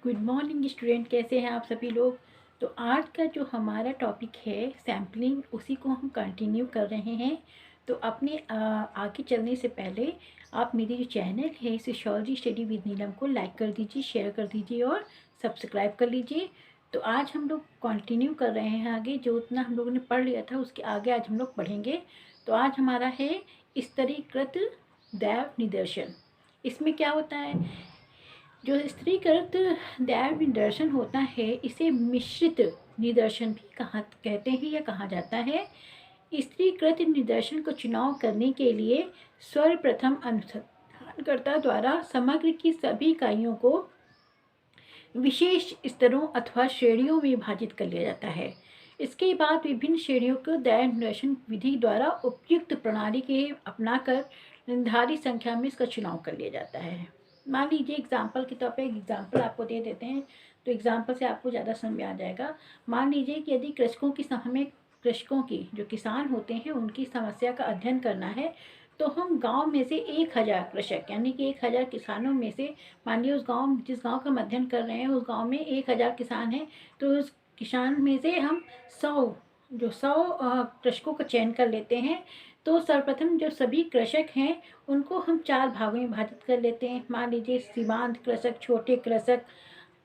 Good morning student, कैसे हैं आप सभी लोग। तो आज का जो हमारा टॉपिक है सैम्पलिंग, उसी को हम कंटिन्यू कर रहे हैं। तो अपने आगे चलने से पहले आप मेरी जो चैनल है सोशियोलॉजी स्टडी विद नीलम को लाइक कर दीजिए, शेयर कर दीजिए और सब्सक्राइब कर लीजिए। तो आज हम लोग कंटिन्यू कर रहे हैं आगे, जो उतना हम लोगों ने पढ़ लिया था उसके आगे आज हम लोग पढ़ेंगे। तो आज हमारा है स्तरीकृत दैव निदर्शन। इसमें क्या होता है, जो स्त्रीकृत दैव निदर्शन होता है इसे मिश्रित निदर्शन भी कहते हैं या कहा जाता है। स्त्रीकृत निदर्शन को चुनाव करने के लिए सर्वप्रथम अनुसंधानकर्ता द्वारा समग्र की सभी इकाइयों को विशेष स्तरों अथवा श्रेणियों में विभाजित कर लिया जाता है। इसके बाद विभिन्न श्रेणियों को दैव निदर्शन विधि द्वारा उपयुक्त प्रणाली के अपनाकर निर्धारित संख्या में इसका चुनाव कर लिया जाता है। मान लीजिए एग्जाम्पल के तौर पे एक एग्जाम्पल आपको दे देते हैं, तो एग्जाम्पल से आपको ज़्यादा समझ में आ जाएगा। मान लीजिए कि यदि हमें कृषकों की, जो किसान होते हैं, उनकी समस्या का अध्ययन करना है, तो हम गांव में से 1000 कृषक यानी कि 1000 किसानों में से, मान लीजिए जिस गांव का हम अध्ययन कर रहे हैं उस गांव में 1000 किसान हैं, तो उस किसान में से हम 100 कृषकों का चयन कर लेते हैं। तो सर्वप्रथम जो सभी कृषक हैं उनको हम 4 भागों में विभाजित कर लेते हैं। मान लीजिए सीमांत कृषक, छोटे कृषक,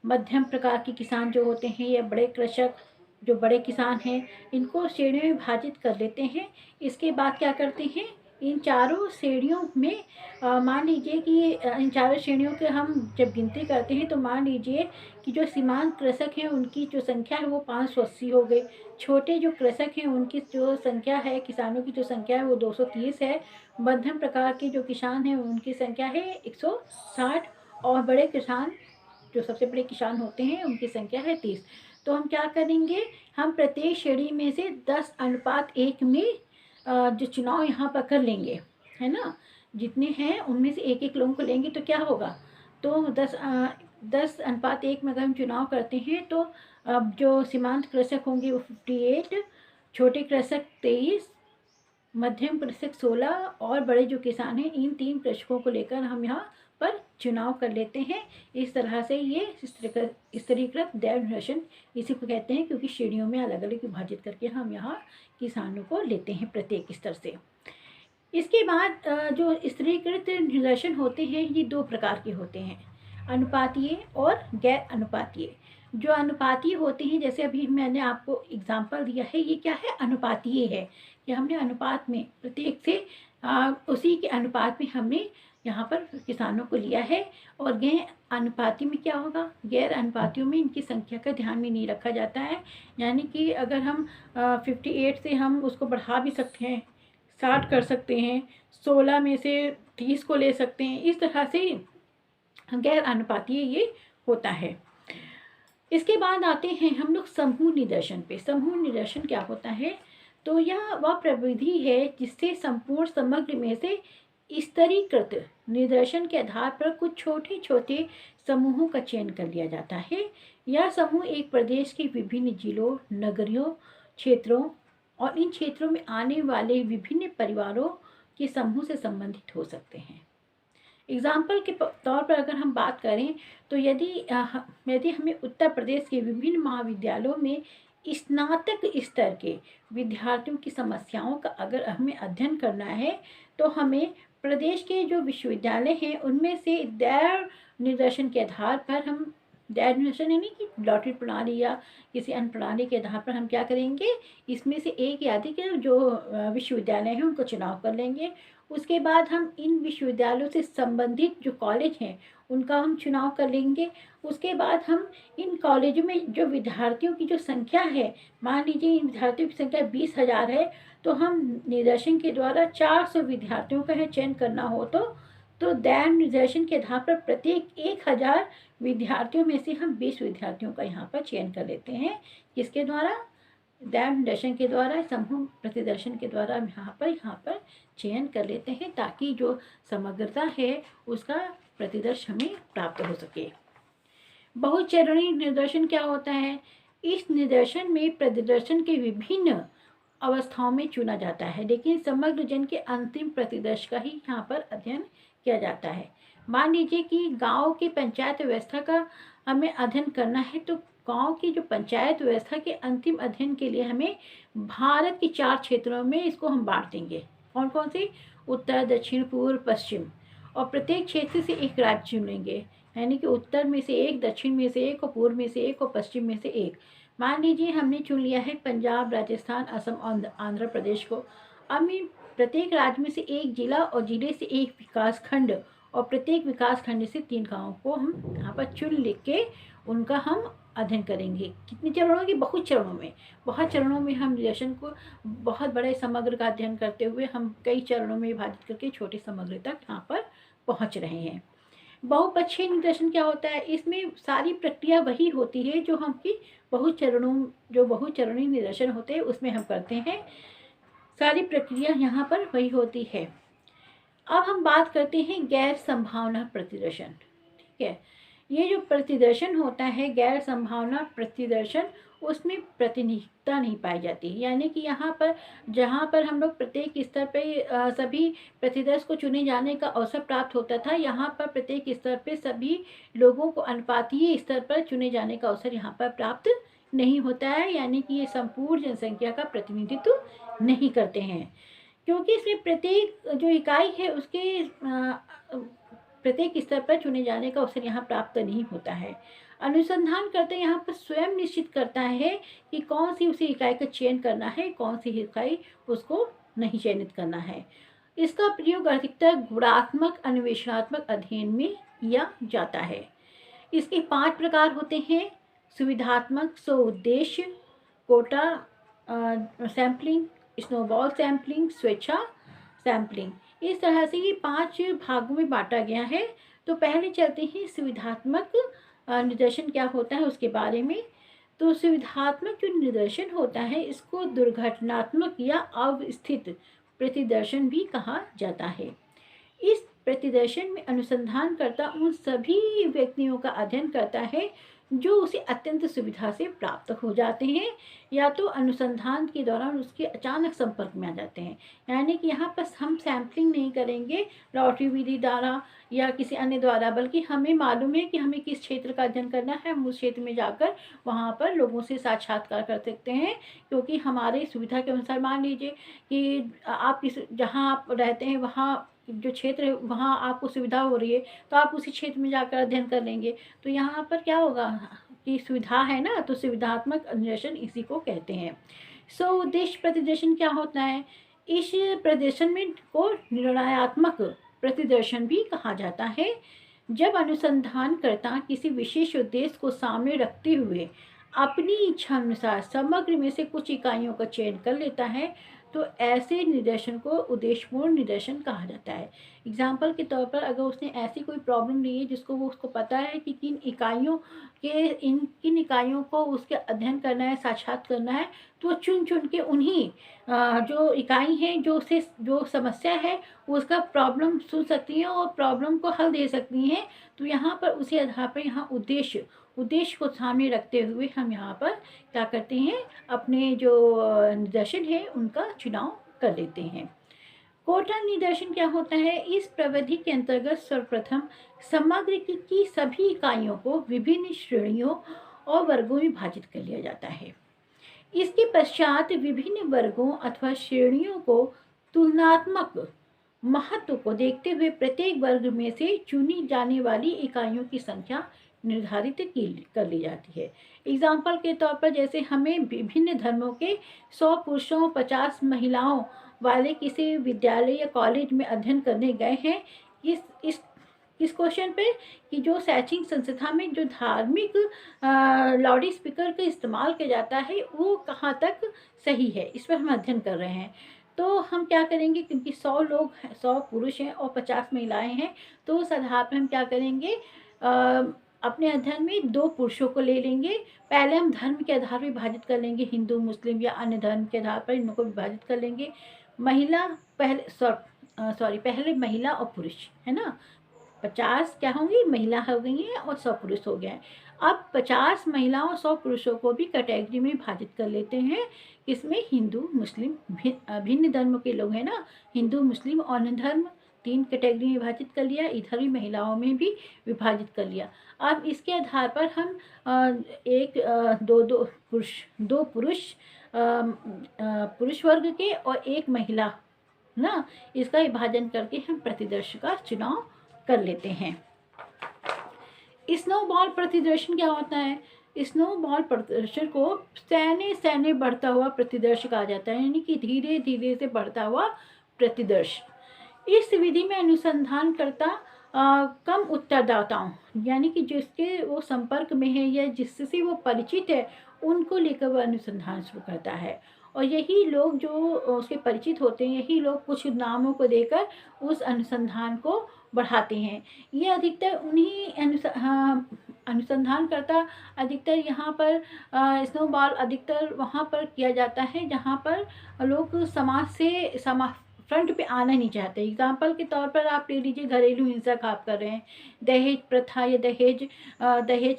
मध्यम प्रकार के किसान जो होते हैं, या बड़े कृषक जो बड़े किसान हैं, इनको श्रेणियों में विभाजित कर लेते हैं। इसके बाद क्या करते हैं, इन चारों श्रेणियों में मान लीजिए कि इन चारों श्रेणियों के हम जब गिनती करते हैं तो मान लीजिए कि जो सीमांत कृषक हैं उनकी जो संख्या है वो 580 हो गई। छोटे जो कृषक हैं उनकी जो संख्या है, किसानों की जो संख्या है वो 230 है। मध्यम प्रकार के जो किसान हैं उनकी संख्या है 160, और बड़े किसान, जो सबसे बड़े किसान होते हैं, उनकी संख्या है 30। तो हम क्या करेंगे, हम प्रत्येक श्रेणी में से 10:1 में जो चुनाव यहाँ पर कर लेंगे, है ना। जितने हैं उनमें से एक एक लोगों को लेंगे तो क्या होगा, तो 10:1 में अगर हम चुनाव करते हैं तो अब जो सीमांत कृषक होंगे वो 58, छोटे कृषक 23, मध्यम कृषक 16 और बड़े जो किसान हैं, इन 3 कृषकों को लेकर हम यहाँ पर चुनाव कर लेते हैं। इस तरह से ये स्तरीकृत दैव निदर्शन इसी को कहते हैं, क्योंकि श्रेणियों में अलग अलग विभाजित करके हम यहाँ किसानों को लेते हैं प्रत्येक स्तर से। इसके बाद जो स्तरीकृत निदर्शन होते हैं ये 2 प्रकार के होते हैं, अनुपातीय और गैर अनुपातीय। जो अनुपातीय होते हैं, जैसे अभी मैंने आपको एग्जाम्पल दिया है, ये क्या है, अनुपातीय है कि हमने अनुपात में प्रत्येक से उसी के अनुपात में हमने यहाँ पर किसानों को लिया है। और गैर अनुपाती में क्या होगा, गैर अनुपातियों में इनकी संख्या का ध्यान में नहीं रखा जाता है। यानी कि अगर हम 58 से हम उसको बढ़ा भी सकते हैं, 60 कर सकते हैं, 16 में से 30 को ले सकते हैं, इस तरह से गैर अनुपातीय ये होता है। इसके बाद आते हैं हम लोग समूह निदर्शन पे। समूह निदर्शन क्या होता है, तो यह वह प्रविधि है जिससे संपूर्ण समग्र में से स्तरीकृत निदर्शन के आधार पर कुछ छोटे छोटे समूहों का चयन कर लिया जाता है। यह समूह एक प्रदेश के विभिन्न जिलों, नगरियों, क्षेत्रों और इन क्षेत्रों में आने वाले विभिन्न परिवारों के समूह से संबंधित हो सकते हैं। एग्जाम्पल के तौर पर अगर हम बात करें तो यदि हमें उत्तर प्रदेश के विभिन्न महाविद्यालयों में स्नातक स्तर के विद्यार्थियों की समस्याओं का अगर हमें अध्ययन करना है, तो हमें प्रदेश के जो विश्वविद्यालय हैं उनमें से दैव निदर्शन के आधार पर हम, दैव निदर्शन यानी कि लॉटरी प्रणाली या किसी अन्य प्रणाली के आधार पर हम क्या करेंगे, इसमें से एक या अधिक जो विश्वविद्यालय हैं उनको चुनाव कर लेंगे। उसके बाद हम इन विश्वविद्यालयों से संबंधित जो कॉलेज हैं उनका हम चुनाव कर लेंगे। उसके बाद हम इन कॉलेजों में जो विद्यार्थियों की जो संख्या है, मान लीजिए इन विद्यार्थियों की संख्या 20,000 है, तो हम निदर्शन के द्वारा 400 विद्यार्थियों का है चयन करना हो तो दैव निदर्शन के आधार पर प्रत्येक 1000 विद्यार्थियों में से हम 20 विद्यार्थियों का यहाँ पर चयन कर लेते हैं। किसके द्वारा, दैव निदर्शन के द्वारा, समूह प्रतिदर्शन के द्वारा हम यहाँ पर चयन कर लेते हैं, ताकि जो समग्रता है उसका प्रतिदर्श हमें प्राप्त हो सके। बहुचरणीय निदर्शन क्या होता है, इस निदर्शन में प्रतिदर्शन के विभिन्न अवस्थाओं में चुना जाता है, लेकिन समग्र जन के अंतिम प्रतिदर्श का ही यहाँ पर अध्ययन किया जाता है। मान लीजिए कि गांव की पंचायत व्यवस्था का हमें अध्ययन करना है तो गांव की जो पंचायत व्यवस्था के अंतिम अध्ययन के लिए हमें भारत के 4 क्षेत्रों में इसको हम बांट देंगे। कौन कौन से? उत्तर, दक्षिण, पूर्व, पश्चिम। और प्रत्येक क्षेत्र से एक राज्य चुनेंगे, यानी कि उत्तर में से एक, दक्षिण में से एक, और पूर्व में से एक, और पश्चिम में से एक। मान लीजिए हमने चुन लिया है पंजाब, राजस्थान, असम और आंध्र प्रदेश को। अब मैं प्रत्येक राज्य में से एक जिला और जिले से एक विकास खंड और प्रत्येक विकास खंड से 3 गाँव को हम यहाँ पर चुन लिख के उनका हम अध्ययन करेंगे। कितने चरणों की? बहुत चरणों में। बहुत चरणों में हम निर्देशन को बहुत बड़े समग्र का अध्ययन करते हुए हम कई चरणों में विभाजित करके छोटे समग्र तक यहाँ पर पहुँच रहे हैं। बहुपक्षीय निर्देशन क्या होता है? इसमें सारी प्रक्रिया वही होती है जो बहुचरणीय निर्देशन होते हैं उसमें हम करते हैं। सारी प्रक्रिया यहाँ पर वही होती है। अब हम बात करते हैं गैर संभावना प्रतिदर्शन। ठीक है, ये जो प्रतिदर्शन होता है गैर संभावना प्रतिदर्शन, उसमें प्रतिनिधित्वता नहीं पाई जाती। यानी कि यहाँ पर जहाँ पर हम लोग प्रत्येक स्तर पे सभी प्रतिदर्श को चुने जाने का अवसर प्राप्त होता था, यहाँ पर प्रत्येक स्तर पे सभी लोगों को अनुपातीय स्तर पर चुने जाने का अवसर यहाँ पर प्राप्त नहीं होता है। यानी कि ये संपूर्ण जनसंख्या का प्रतिनिधित्व नहीं करते हैं, क्योंकि इसमें प्रत्येक जो इकाई है उसके प्रत्येक स्तर पर चुने जाने का अवसर यहाँ प्राप्त नहीं होता है। अनुसंधानकर्ता यहाँ पर स्वयं निश्चित करता है कि कौन सी उसी इकाई का चयन करना है, कौन सी इकाई उसको नहीं चयनित करना है। इसका प्रयोग अधिकतर गुणात्मक अन्वेषणात्मक अध्ययन में किया जाता है। इसके 5 प्रकार होते हैं: सुविधात्मक, स्वउद्देश्य, कोटा सैम्पलिंग, स्नोबॉल सैम्पलिंग, स्वेच्छा सैम्पलिंग। इस तरह से ये 5 भागों में बांटा गया है। तो पहले चलते हैं सुविधात्मक निर्देशन क्या होता है उसके बारे में। तो सुविधात्मक जो निर्देशन होता है इसको दुर्घटनात्मक या अवस्थित प्रतिदर्शन भी कहा जाता है। इस प्रतिदर्शन में अनुसंधानकर्ता उन सभी व्यक्तियों का अध्ययन करता है जो उसे अत्यंत सुविधा से प्राप्त हो जाते हैं या तो अनुसंधान के दौरान उसके अचानक संपर्क में आ जाते हैं। यानी कि यहाँ पर हम सैम्पलिंग नहीं करेंगे लॉटरी विधि द्वारा या किसी अन्य द्वारा, बल्कि हमें मालूम है कि हमें किस क्षेत्र का अध्ययन करना है, हम उस क्षेत्र में जाकर वहाँ पर लोगों से साक्षात्कार कर सकते हैं। क्योंकि हमारे सुविधा के अनुसार मान लीजिए कि आप जहाँ आप रहते हैं वहाँ जो क्षेत्र है वहाँ आपको सुविधा हो रही है तो आप उसी क्षेत्र में जाकर अध्ययन कर लेंगे। तो यहाँ पर क्या होगा कि सुविधा है ना, तो सुविधात्मक निर्देशन इसी को कहते हैं। स्वउद्देश्य प्रतिदर्शन क्या होता है? इस प्रदर्शन में को निर्णयात्मक प्रतिदर्शन भी कहा जाता है। जब अनुसंधानकर्ता किसी विशेष उद्देश्य को सामने रखते हुए अपनी इच्छा अनुसार समग्र में से कुछ इकाइयों का चयन कर लेता है तो ऐसे निर्देशन को उद्देश्यपूर्ण निर्देशन कहा जाता है। एग्जाम्पल के तौर पर अगर उसने ऐसी कोई प्रॉब्लम ली है जिसको उसको पता है कि किन इकाइयों को उसके अध्ययन करना है, साक्षात करना है, तो चुन चुन के उन्हीं जो इकाई हैं जो समस्या है उसका प्रॉब्लम सुन सकती हैं और प्रॉब्लम को हल दे सकती हैं। तो यहाँ पर उसी आधार पर यहाँ उद्देश्य को सामने रखते हुए हम यहाँ पर क्या करते हैं, अपने जो निर्देशन है उनका चुनाव कर लेते हैं। कोटा निर्देशन क्या होता है? इस प्रविधि के अंतर्गत सर्वप्रथम समग्र की सभी इकाइयों को विभिन्न श्रेणियों और वर्गों में विभाजित कर लिया जाता है। इसके पश्चात विभिन्न वर्गों अथवा श्रेणियों को तुलनात्मक महत्व को देखते हुए प्रत्येक वर्ग में से चुनी जाने वाली इकाइयों की संख्या निर्धारित कर ली जाती है। एग्जाम्पल के तौर पर जैसे हमें विभिन्न धर्मों के 100 पुरुषों 50 महिलाओं वाले किसी विद्यालय या कॉलेज में अध्ययन करने गए हैं, इस क्वेश्चन पे कि जो शैक्षणिक संस्था में जो धार्मिक लाउड स्पीकर का इस्तेमाल किया जाता है वो कहाँ तक सही है, इस पर हम अध्ययन कर रहे हैं। तो हम क्या करेंगे, क्योंकि 100 पुरुष हैं और 50 महिलाएं हैं, तो उस आधार पर हम क्या करेंगे, अपने अध्ययन में 2 पुरुषों को ले लेंगे। पहले हम धर्म के आधार पर विभाजित कर लेंगे, हिंदू मुस्लिम या अन्य धर्म के आधार पर इनको विभाजित कर लेंगे। पहले महिला और पुरुष है ना, 50 क्या होंगी, महिला हो गई हैं और 100 पुरुष हो गए हैं। अब 50 महिलाओं 100 पुरुषों को भी कैटेगरी में विभाजित कर लेते हैं। इसमें हिंदू मुस्लिम भिन्न धर्म के लोग हैं ना, हिंदू मुस्लिम और अन्य धर्म 3 कैटेगरी में विभाजित कर लिया, इधर भी महिलाओं में भी विभाजित कर लिया। अब इसके आधार पर हम दो पुरुष वर्ग के और एक महिला ना, इसका विभाजन करके हम प्रतिदर्श का चुनाव कर लेते हैं। स्नोबॉल प्रतिदर्शन क्या होता है? स्नोबॉल प्रतिदर्शन को सैने बढ़ता हुआ प्रतिदर्श कहा जाता है, यानी कि धीरे धीरे से बढ़ता हुआ प्रतिदर्श। इस विधि में अनुसंधानकर्ता कम उत्तरदाताओं, यानी कि जिसके वो संपर्क में है या जिससे वो परिचित है, उनको लेकर वह अनुसंधान शुरू करता है। और यही लोग जो उसके परिचित होते हैं, यही लोग कुछ नामों को देकर उस अनुसंधान को बढ़ाते हैं। ये अधिकतर उन्हीं अनुसंधानकर्ता अधिकतर यहाँ पर स्नोबॉल अधिकतर वहाँ पर किया जाता है जहाँ पर लोग समाज फ्रंट पे आना नहीं चाहते। एग्जाम्पल के तौर पर आप ले लीजिए, घरेलू हिंसा का आप कर रहे हैं, दहेज प्रथा या दहेज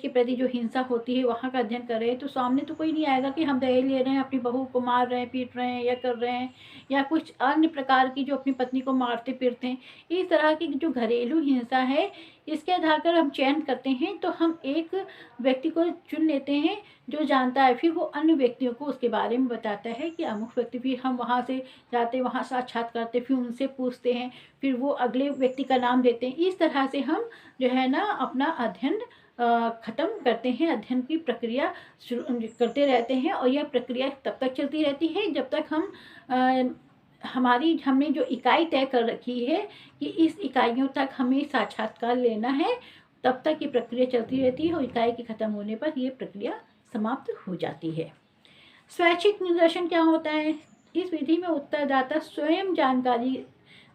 के प्रति जो हिंसा होती है वहाँ का अध्ययन कर रहे हैं, तो सामने तो कोई नहीं आएगा कि हम दहेज ले रहे हैं, अपनी बहू को मार रहे हैं, पीट रहे हैं या कर रहे हैं, या कुछ अन्य प्रकार की जो अपनी पत्नी को मारते पीटते हैं। इस तरह की जो घरेलू हिंसा है, इसके आधार पर हम चयन करते हैं, तो हम एक व्यक्ति को चुन लेते हैं जो जानता है, फिर वो अन्य व्यक्तियों को उसके बारे में बताता है कि अमुक व्यक्ति, फिर हम वहाँ से जाते, वहाँ साक्षात करते, फिर उनसे पूछते हैं, फिर वो अगले व्यक्ति का नाम देते हैं। इस तरह से हम जो है ना अपना अध्ययन ख़त्म करते हैं, अध्ययन की प्रक्रिया शुरू करते रहते हैं। और यह प्रक्रिया तब तक चलती रहती है जब तक हमने जो इकाई तय कर रखी है कि इस इकाइयों तक हमें साक्षात्कार लेना है, तब तक ये प्रक्रिया चलती रहती है और इकाई के ख़त्म होने पर ये प्रक्रिया समाप्त हो जाती है। स्वैच्छिक निर्देशन क्या होता है? इस विधि में उत्तरदाता स्वयं जानकारी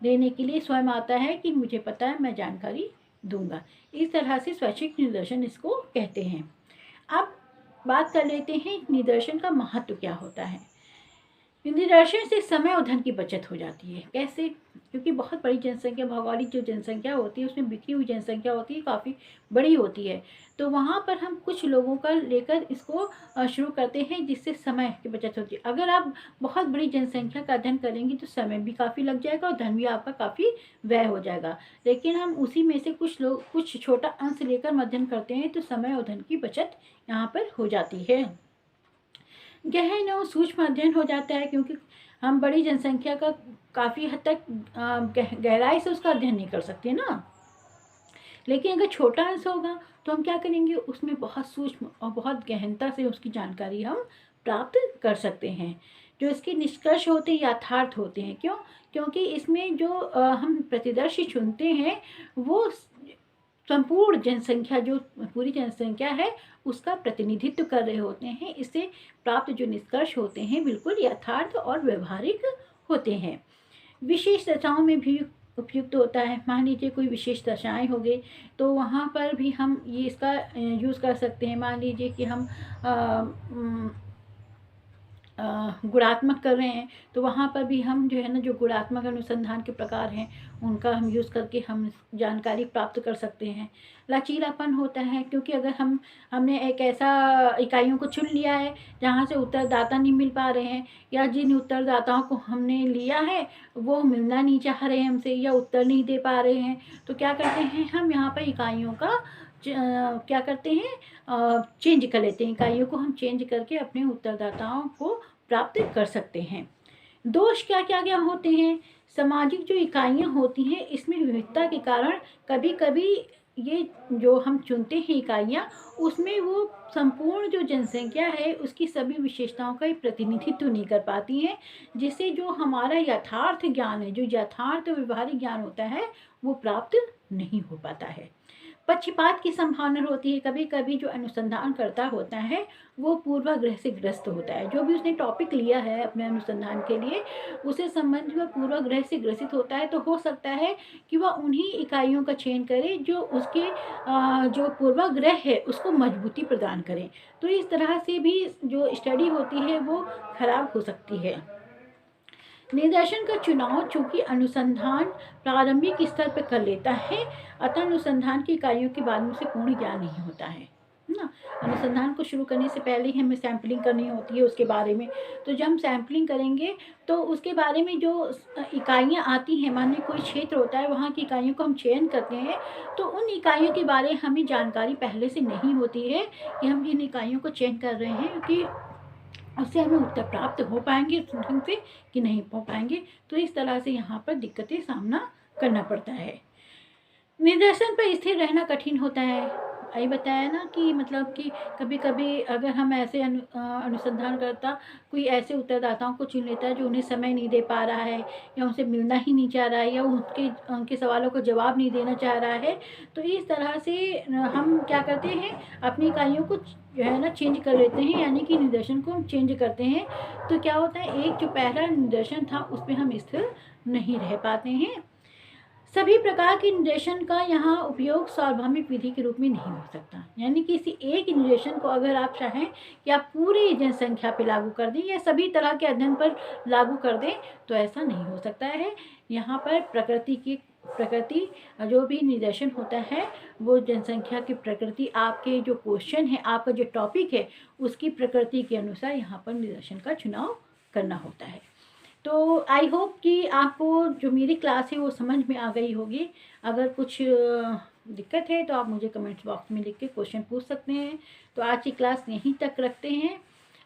देने के लिए स्वयं आता है कि मुझे पता है, मैं जानकारी दूंगा। इस तरह से स्वैच्छिक निर्देशन इसको कहते हैं। अब बात कर लेते हैं निर्देशन का महत्व क्या होता है। निर्देशन से समय और धन की बचत हो जाती है। कैसे? क्योंकि बहुत बड़ी जनसंख्या, भौगोलिक जो जनसंख्या होती है उसमें बिखरी हुई जनसंख्या होती है, काफ़ी बड़ी होती है, तो वहाँ पर हम कुछ लोगों का लेकर इसको शुरू करते हैं जिससे समय की बचत होती है। अगर आप बहुत बड़ी जनसंख्या का अध्ययन करेंगे तो समय भी काफ़ी लग जाएगा और धन भी आपका काफ़ी व्यय हो जाएगा। लेकिन हम उसी में से कुछ छोटा अंश लेकर अध्ययन करते हैं तो समय और धन की बचत यहाँ पर हो जाती है। गहन और सूक्ष्म अध्ययन हो जाता है, क्योंकि हम बड़ी जनसंख्या का काफ़ी हद तक गहराई से उसका अध्ययन नहीं कर सकते ना। लेकिन अगर छोटा अंश होगा तो हम क्या करेंगे, उसमें बहुत सूक्ष्म और बहुत गहनता से उसकी जानकारी हम प्राप्त कर सकते हैं। जो इसके निष्कर्ष होते हैं यथार्थ होते हैं। क्यों? क्योंकि इसमें जो हम प्रतिदर्शी चुनते हैं वो संपूर्ण जनसंख्या, जो पूरी जनसंख्या है उसका प्रतिनिधित्व कर रहे होते हैं। इससे प्राप्त जो निष्कर्ष होते हैं बिल्कुल यथार्थ और व्यवहारिक होते हैं। विशेष दशाओं में भी उपयुक्त होता है। मान लीजिए कोई विशेष दशाएँ हो गई तो वहाँ पर भी हम ये इसका यूज़ कर सकते हैं। मान लीजिए कि हम गुणात्मक कर रहे हैं तो वहाँ पर भी हम जो है ना, जो गुणात्मक अनुसंधान के प्रकार हैं उनका हम यूज़ करके हम जानकारी प्राप्त कर सकते हैं। लचीलापन होता है, क्योंकि अगर हमने एक ऐसा इकाइयों को चुन लिया है जहाँ से उत्तरदाता नहीं मिल पा रहे हैं, या जिन उत्तरदाताओं को हमने लिया है वो मिलना नहीं चाह रहे हैं हमसे या उत्तर नहीं दे पा रहे हैं, तो क्या करते हैं हम यहाँ पर इकाइयों का क्या करते हैं, चेंज कर लेते हैं। इकाइयों को हम चेंज करके अपने उत्तरदाताओं को प्राप्त कर सकते हैं। दोष क्या क्या होते हैं? सामाजिक जो इकाइयाँ होती हैं इसमें विविधता के कारण कभी कभी ये जो हम चुनते हैं इकाइयाँ, उसमें वो संपूर्ण जो जनसंख्या है उसकी सभी विशेषताओं का प्रतिनिधित्व नहीं कर पाती हैं, जिससे जो हमारा यथार्थ ज्ञान है, जो यथार्थ व्यवहारिक ज्ञान होता है वो प्राप्त नहीं हो पाता है। पक्षपात की संभावना होती है। कभी कभी जो अनुसंधान करता होता है वो पूर्वाग्रह से ग्रस्त होता है। जो भी उसने टॉपिक लिया है अपने अनुसंधान के लिए, उसे संबंधित वह पूर्वाग्रह से ग्रसित होता है, तो हो सकता है कि वह उन्हीं इकाइयों का चयन करे जो उसके जो पूर्वाग्रह है उसको मजबूती प्रदान करें। तो इस तरह से भी जो स्टडी होती है वो खराब हो सकती है। निर्देशन का चुनाव चूंकि अनुसंधान प्रारंभिक स्तर पर कर लेता है, अतः अनुसंधान की इकाइयों के बारे में उसे पूर्ण ज्ञान नहीं होता है ना। अनुसंधान को शुरू करने से पहले ही हमें सैम्पलिंग करनी होती है उसके बारे में। तो जब हम सैम्पलिंग करेंगे तो उसके बारे में जो इकाइयाँ आती हैं, मान लीजिए कोई क्षेत्र होता है, वहाँ की इकाइयों को हम चयन करते हैं, तो उन इकाइयों के बारे में हमें जानकारी पहले से नहीं होती है कि हम इन इकाइयों को चयन कर रहे हैं, क्योंकि उससे हमें उत्तर प्राप्त हो पाएंगे उस ढंग से कि नहीं हो पाएंगे। तो इस तरह से यहाँ पर दिक्कतें सामना करना पड़ता है। निर्देशन पर स्थिर रहना कठिन होता है। यही बताया ना कि मतलब कि कभी कभी अगर हम ऐसे अनुसंधानकर्ता कोई ऐसे उत्तरदाताओं को चुन लेता है जो उन्हें समय नहीं दे पा रहा है, या उनसे मिलना ही नहीं चाह रहा है, या उनके सवालों को जवाब नहीं देना चाह रहा है, तो इस तरह से हम क्या करते हैं, अपनी इकाइयों को जो है ना चेंज कर लेते हैं, यानी कि निर्देशन को हम चेंज करते हैं। तो क्या होता है, एक जो पहला निर्देशन था उसमें हम स्थिर नहीं रह पाते हैं। सभी प्रकार के निर्देशन का यहाँ उपयोग सार्वभौमिक विधि के रूप में नहीं हो सकता, यानी किसी एक निर्देशन को अगर आप चाहें कि आप पूरी जनसंख्या पे लागू कर दें या सभी तरह के अध्ययन पर लागू कर दें, तो ऐसा नहीं हो सकता है। यहाँ पर प्रकृति जो भी निर्देशन होता है वो जनसंख्या की प्रकृति, आपके जो क्वेश्चन है, आपका जो टॉपिक है, उसकी प्रकृति के अनुसार यहाँ पर निर्देशन का चुनाव करना होता है। तो आई होप कि आपको जो मेरी क्लास है वो समझ में आ गई होगी। अगर कुछ दिक्कत है तो आप मुझे कमेंट्स बॉक्स में लिख के क्वेश्चन पूछ सकते हैं। तो आज की क्लास यहीं तक रखते हैं,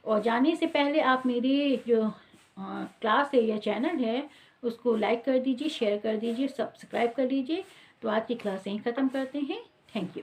और जाने से पहले आप मेरी जो क्लास है या चैनल है उसको लाइक कर दीजिए, शेयर कर दीजिए, सब्सक्राइब कर लीजिए। तो आज की क्लास यहीं ख़त्म करते हैं। Thank you.